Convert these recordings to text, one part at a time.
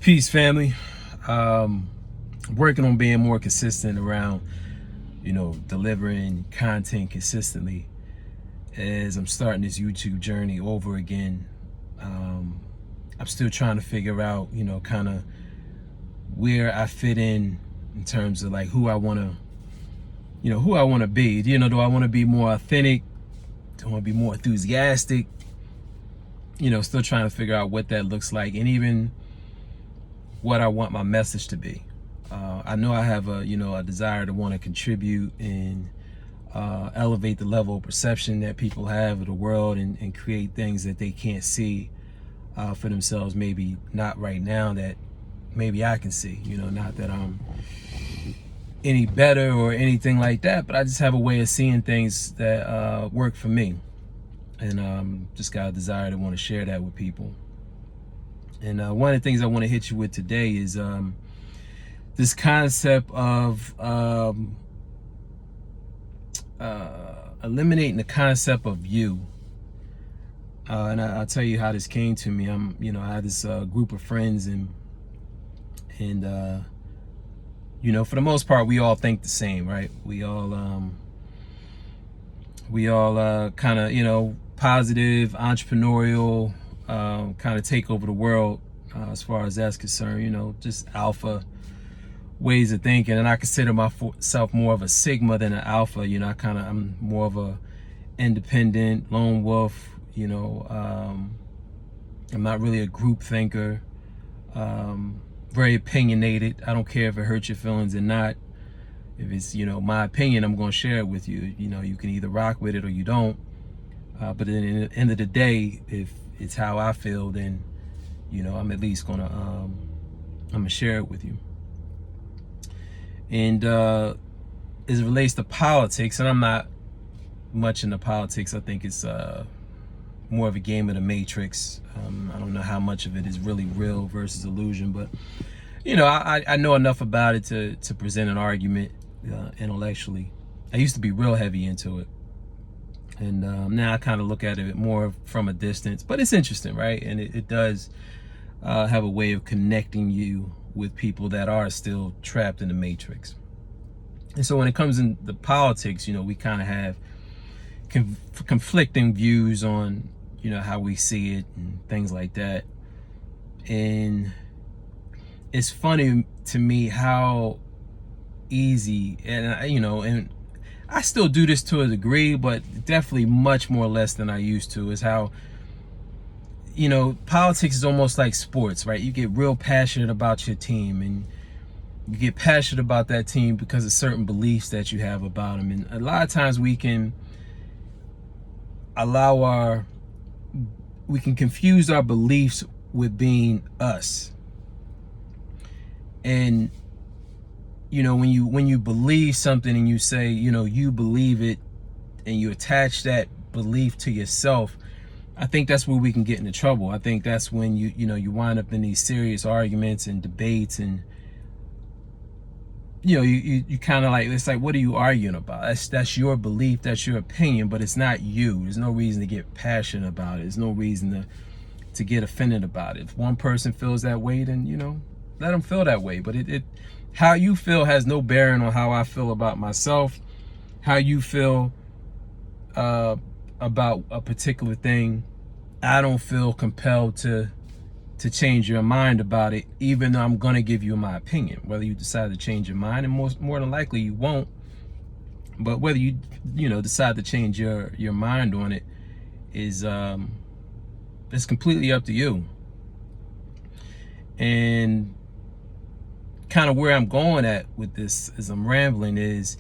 Peace, family. Working on being more consistent around, delivering content consistently as I'm starting this YouTube journey over again. I'm still trying to figure out, kind of where I fit in terms of like who I want to be. Do I want to be more authentic? Do I want to be more enthusiastic? Still trying to figure out what that looks like, and even what I want my message to be. I know I have a desire to want to contribute and elevate the level of perception that people have of the world, and create things that they can't see for themselves, maybe not right now, that maybe I can see. Not that I'm any better or anything like that, but I just have a way of seeing things that work for me, and just got a desire to want to share that with people. And one of the things I want to hit you with today is this concept of eliminating the concept of you. And I'll tell you how this came to me. I had this group of friends, and for the most part, we all think the same, right? We all kind of, positive, entrepreneurial, kind of take over the world as far as that's concerned. Just alpha ways of thinking, and I consider myself more of a sigma than an alpha. I'm more of a independent lone wolf. I'm not really a group thinker. Very opinionated. I don't care if it hurts your feelings or not. If it's my opinion, I'm going to share it with you. You can either rock with it or you don't. But in the end of the day, if it's how I feel, then I'm at least gonna share it with you. And as it relates to politics, and I'm not much into politics. I think it's more of a game of the Matrix. I don't know how much of it is really real versus illusion, but I know enough about it to present an argument intellectually. I used to be real heavy into it, and now I kind of look at it more from a distance. But it's interesting, right? And it does have a way of connecting you with people that are still trapped in the Matrix. And so when it comes into politics, we kind of have conflicting views on how we see it and things like that. And it's funny to me how easy, and and I still do this to a degree, but definitely much more less than I used to, is how politics is almost like sports, right? You get real passionate about your team, and you get passionate about that team because of certain beliefs that you have about them. And a lot of times we can confuse our beliefs with being us. And when you believe something and you say you believe it, and you attach that belief to yourself, I think that's where we can get into trouble. I think that's when you wind up in these serious arguments and debates, and you kind of like, it's like, what are you arguing about? That's your belief, that's your opinion, but it's not you. There's no reason to get passionate about it. There's no reason to get offended about it. If one person feels that way, then let them feel that way. But it how you feel has no bearing on how I feel about myself. How you feel about a particular thing, I don't feel compelled to change your mind about it, even though I'm going to give you my opinion. Whether you decide to change your mind, and more than likely you won't, but whether you decide to change your mind on it is it's completely up to you. And kind of where I'm going at with this, as I'm rambling, is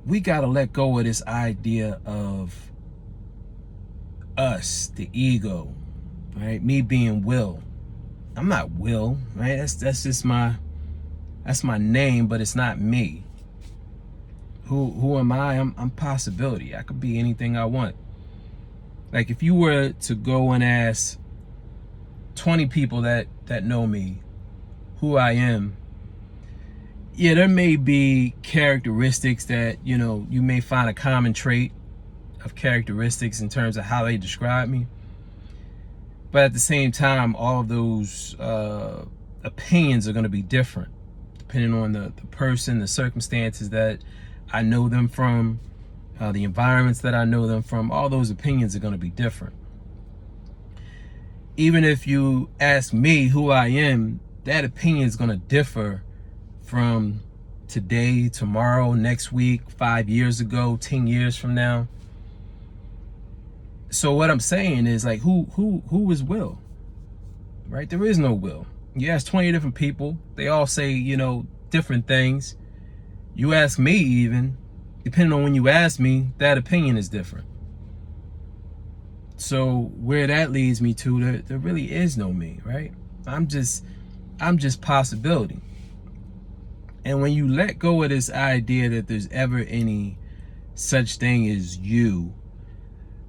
we got to let go of this idea of us, the ego, right? Me being Will. I'm not Will, right? That's just my name, but it's not me. Who am I? I'm possibility. I could be anything I want. Like if you were to go and ask 20 people that know me who I am, yeah, there may be characteristics that you may find a common trait of characteristics in terms of how they describe me. But at the same time, all of those opinions are going to be different depending on the person, the circumstances that I know them from, the environments that I know them from. All those opinions are going to be different. Even if you ask me who I am, that opinion is going to differ from today, tomorrow, next week, 5 years ago, 10 years from now. So what I'm saying is, like, who is Will? Right? There is no Will. You ask 20 different people, they all say, different things. You ask me, even, depending on when you ask me, that opinion is different. So where that leads me to, there really is no me, right? I'm just possibility. And when you let go of this idea that there's ever any such thing as you,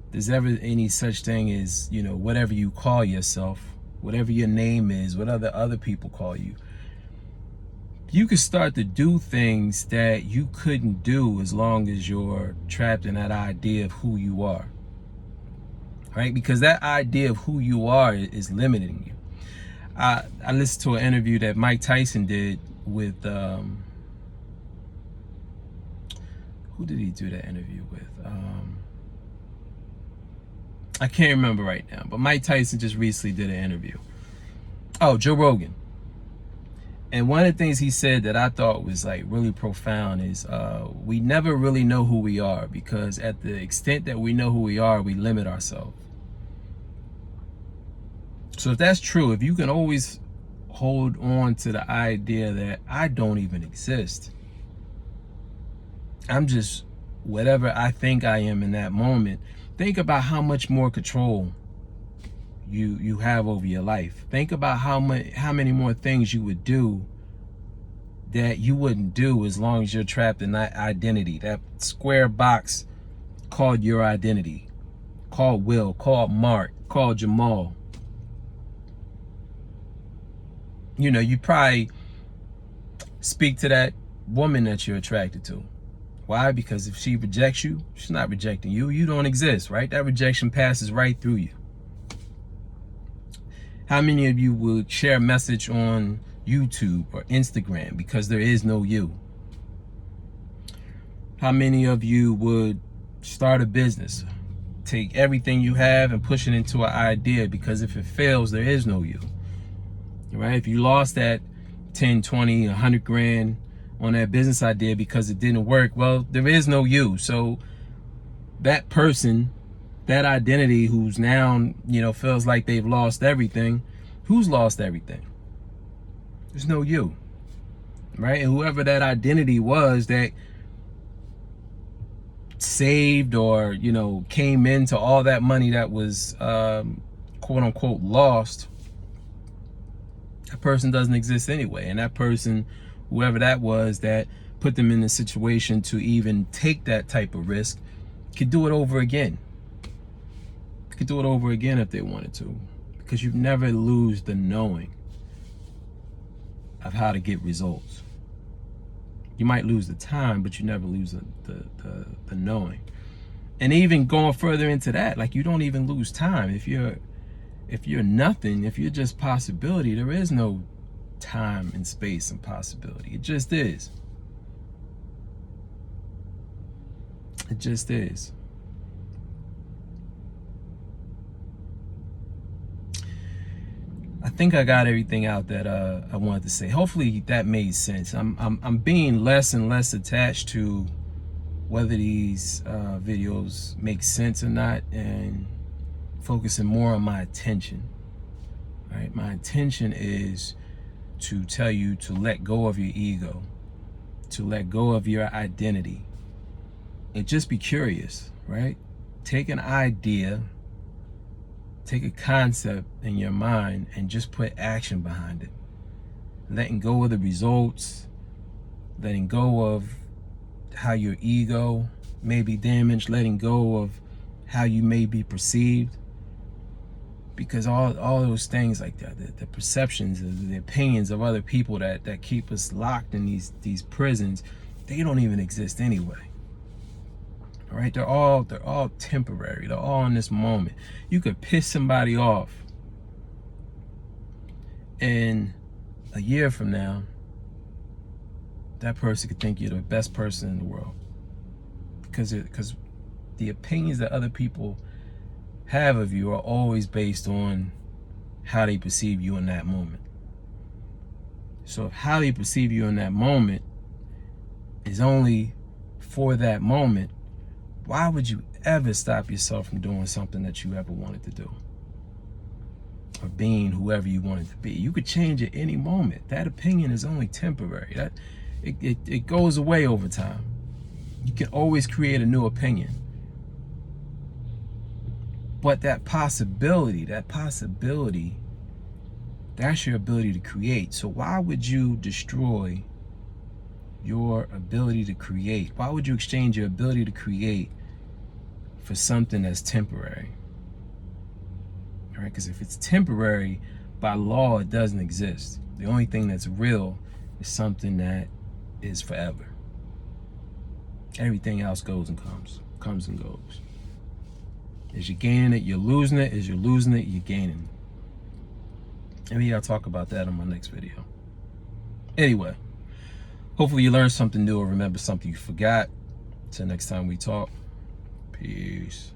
there's ever any such thing as, whatever you call yourself, whatever your name is, what other people call you, you can start to do things that you couldn't do as long as you're trapped in that idea of who you are. Right? Because that idea of who you are is limiting you. I listened to an interview that Mike Tyson did with, who did he do that interview with? I can't remember right now, but Mike Tyson just recently did an interview. Oh, Joe Rogan. And one of the things he said that I thought was like really profound is we never really know who we are, because at the extent that we know who we are, we limit ourselves. So if that's true, if you can always hold on to the idea that I don't even exist, I'm just whatever I think I am in that moment, think about how much more control you have over your life. Think about how many more things you would do that you wouldn't do as long as you're trapped in that identity, that square box called your identity, called Will, called Mark, called Jamal. You probably speak to that woman that you're attracted to. Why? Because if she rejects you, she's not rejecting you. You don't exist, right? That rejection passes right through you. How many of you would share a message on YouTube or Instagram because there is no you? How many of you would start a business, take everything you have and push it into an idea, because if it fails, there is no you? Right? If you lost that 10, 20, 100 grand on that business idea because it didn't work, well, there is no you. So that person, that identity who's now, feels like they've lost everything, who's lost everything? There's no you, right? And whoever that identity was that saved or, came into all that money that was, quote unquote, lost, that person doesn't exist anyway. And that person, whoever that was that put them in the situation to even take that type of risk, could do it over again. Could do it over again if they wanted to, because you never lose the knowing of how to get results. You might lose the time, but you never lose the knowing. And even going further into that, like, you don't even lose time. If you're nothing, if you're just possibility, there is no time and space and possibility. It just is. It just is. I think I got everything out that I wanted to say. Hopefully that made sense. I'm being less and less attached to whether these videos make sense or not, and focusing more on my attention. Right? My intention is to tell you to let go of your ego, to let go of your identity, and just be curious, right? Take an idea, take a concept in your mind, and just put action behind it. Letting go of the results, letting go of how your ego may be damaged, letting go of how you may be perceived. Because all those things like that, the perceptions, the opinions of other people that keep us locked in these prisons, they don't even exist anyway. All right, they're all temporary. They're all in this moment. You could piss somebody off And a year from now, that person could think you're the best person in the world. Because the opinions that other people have of you are always based on how they perceive you in that moment. So if how they perceive you in that moment is only for that moment, why would you ever stop yourself from doing something that you ever wanted to do? Or being whoever you wanted to be? You could change at any moment. That opinion is only temporary. It goes away over time. You can always create a new opinion. But that possibility, that's your ability to create. So why would you destroy your ability to create? Why would you exchange your ability to create for something that's temporary? All right, because if it's temporary, by law, it doesn't exist. The only thing that's real is something that is forever. Everything else goes and comes and goes. As you're gaining it, you're losing it. As you're losing it, you're gaining it. Maybe I'll talk about that on my next video. Anyway, hopefully you learned something new or remember something you forgot. Till next time we talk. Peace.